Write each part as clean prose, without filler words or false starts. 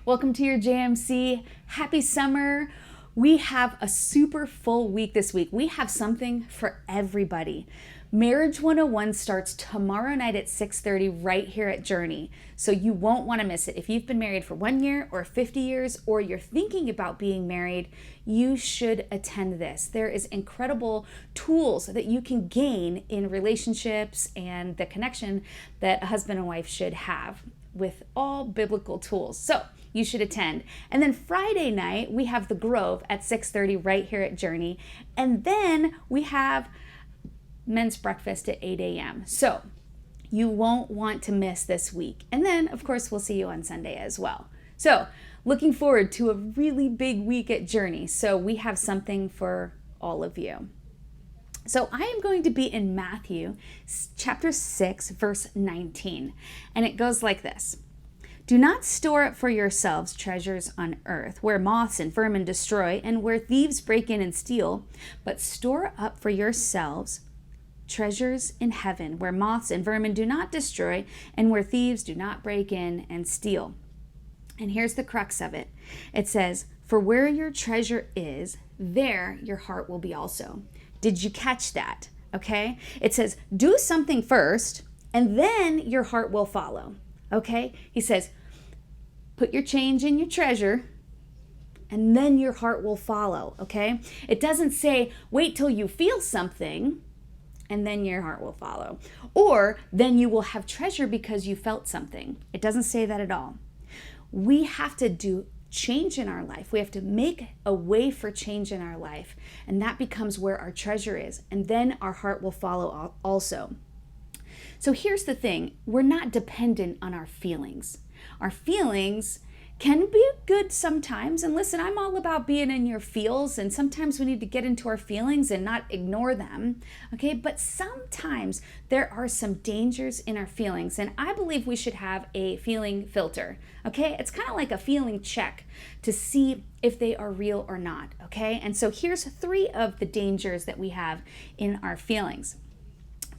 Welcome to your JMC. Happy summer. We have a super full week this week. We have something for everybody. Marriage 101 starts tomorrow night at 6:30 right here at Journey. So you won't want to miss it. If you've been married for 1 year or 50 years, or you're thinking about being married, you should attend this. There is incredible tools that you can gain in relationships and the connection that a husband and wife should have with all biblical tools. So you should attend. And then Friday night, we have the Grove at 6:30 right here at Journey. And then we have men's breakfast at 8 a.m. So you won't want to miss this week. And then, of course, we'll see you on Sunday as well. So looking forward to a really big week at Journey. So we have something for all of you. So I am going to be in Matthew chapter 6, verse 19. And it goes like this. Do not store up for yourselves treasures on earth, where moths and vermin destroy, and where thieves break in and steal, but store up for yourselves treasures in heaven, where moths and vermin do not destroy, and where thieves do not break in and steal. And here's the crux of it. It says, for where your treasure is, there your heart will be also. Did you catch that? Okay? It says, do something first, and then your heart will follow. Okay? He says, put your change in your treasure, and then your heart will follow. Okay? It doesn't say, wait till you feel something, and then your heart will follow. Or then you will have treasure because you felt something. It doesn't say that at all. We have to do change in our life. We have to make a way for change in our life. And that becomes where our treasure is. And then our heart will follow also. So here's the thing. We're not dependent on our feelings. Our feelings can be good sometimes. And listen, I'm all about being in your feels. And sometimes we need to get into our feelings and not ignore them. Okay, but sometimes there are some dangers in our feelings. And I believe we should have a feeling filter. Okay, it's kind of like a feeling check to see if they are real or not. Okay, and so here's 3 of the dangers that we have in our feelings.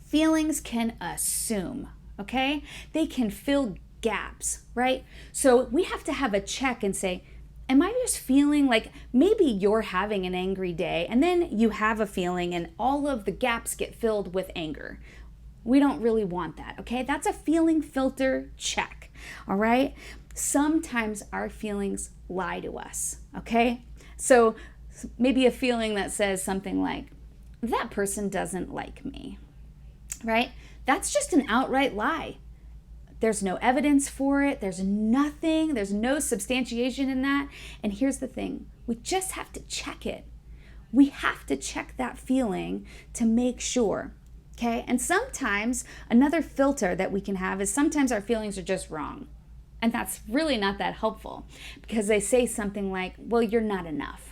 Feelings can assume. Okay, they can fill gaps, right? So we have to have a check and say, am I just feeling like maybe you're having an angry day and then you have a feeling and all of the gaps get filled with anger? We don't really want that, okay? That's a feeling filter check, all right? Sometimes our feelings lie to us, okay? So maybe a feeling that says something like, that person doesn't like me, right? That's just an outright lie. There's no evidence for it. There's nothing. There's no substantiation in that. And here's the thing. We just have to check it. We have to check that feeling to make sure. Okay? And sometimes another filter that we can have is sometimes our feelings are just wrong. And that's really not that helpful because they say something like, well, you're not enough.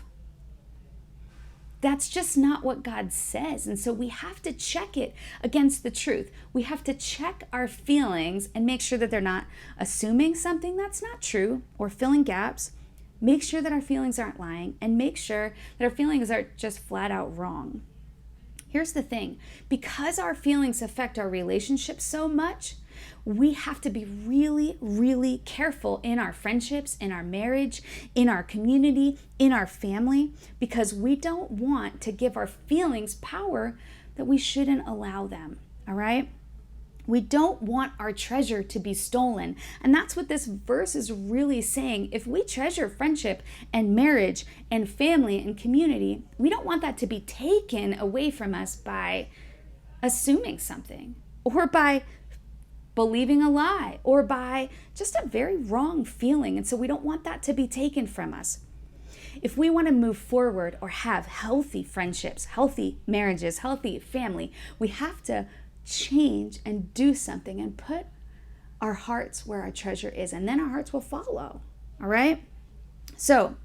That's just not what God says. And so we have to check it against the truth. We have to check our feelings and make sure that they're not assuming something that's not true or filling gaps. Make sure that our feelings aren't lying and make sure that our feelings aren't just flat out wrong. Here's the thing. Because our feelings affect our relationships so much, we have to be really, really careful in our friendships, in our marriage, in our community, in our family, because we don't want to give our feelings power that we shouldn't allow them, all right? We don't want our treasure to be stolen. And that's what this verse is really saying. If we treasure friendship and marriage and family and community, we don't want that to be taken away from us by assuming something or by believing a lie or by just a very wrong feeling. And so we don't want that to be taken from us. If we want to move forward or have healthy friendships, healthy marriages, healthy family, we have to change and do something and put our hearts where our treasure is, and then our hearts will follow. All right? So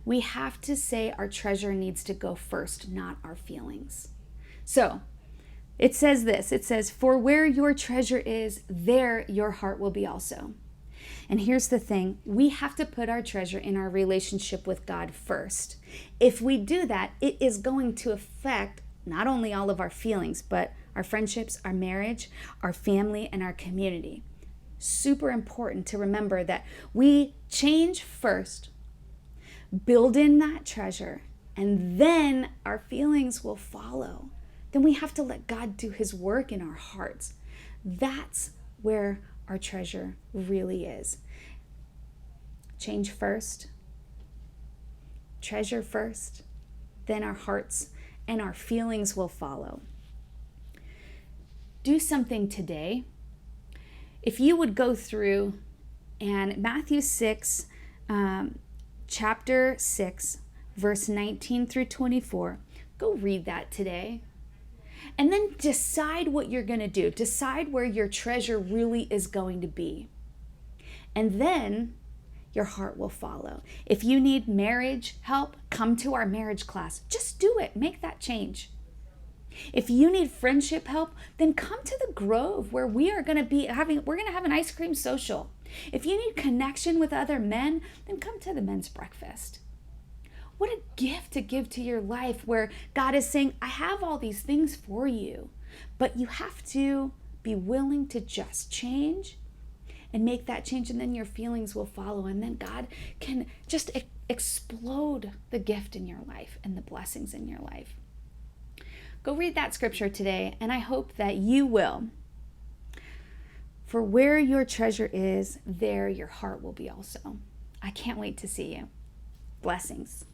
we have to say our treasure needs to go first, not our feelings. So it says this, it says, for where your treasure is, there your heart will be also. And here's the thing, we have to put our treasure in our relationship with God first. If we do that, it is going to affect not only all of our feelings, but our friendships, our marriage, our family, and our community. super important to remember that we change first, build in that treasure, and then our feelings will follow. Then we have to let God do his work in our hearts. That's where our treasure really is. Change first, treasure first, then our hearts and our feelings will follow. Do something today. If you would go through and Matthew 6, chapter 6, verse 19 through 24, go read that today. And then decide what you're going to do. Decide where your treasure really is going to be. And then your heart will follow. If you need marriage help, come to our marriage class. Just do it. Make that change. If you need friendship help, then come to the Grove where we're going to have an ice cream social. If you need connection with other men, then come to the men's breakfast. What a gift to give to your life where God is saying, I have all these things for you, but you have to be willing to just change and make that change, and then your feelings will follow, and then God can just explode the gift in your life and the blessings in your life. Go read that scripture today, and I hope that you will. For where your treasure is, there your heart will be also. I can't wait to see you. Blessings.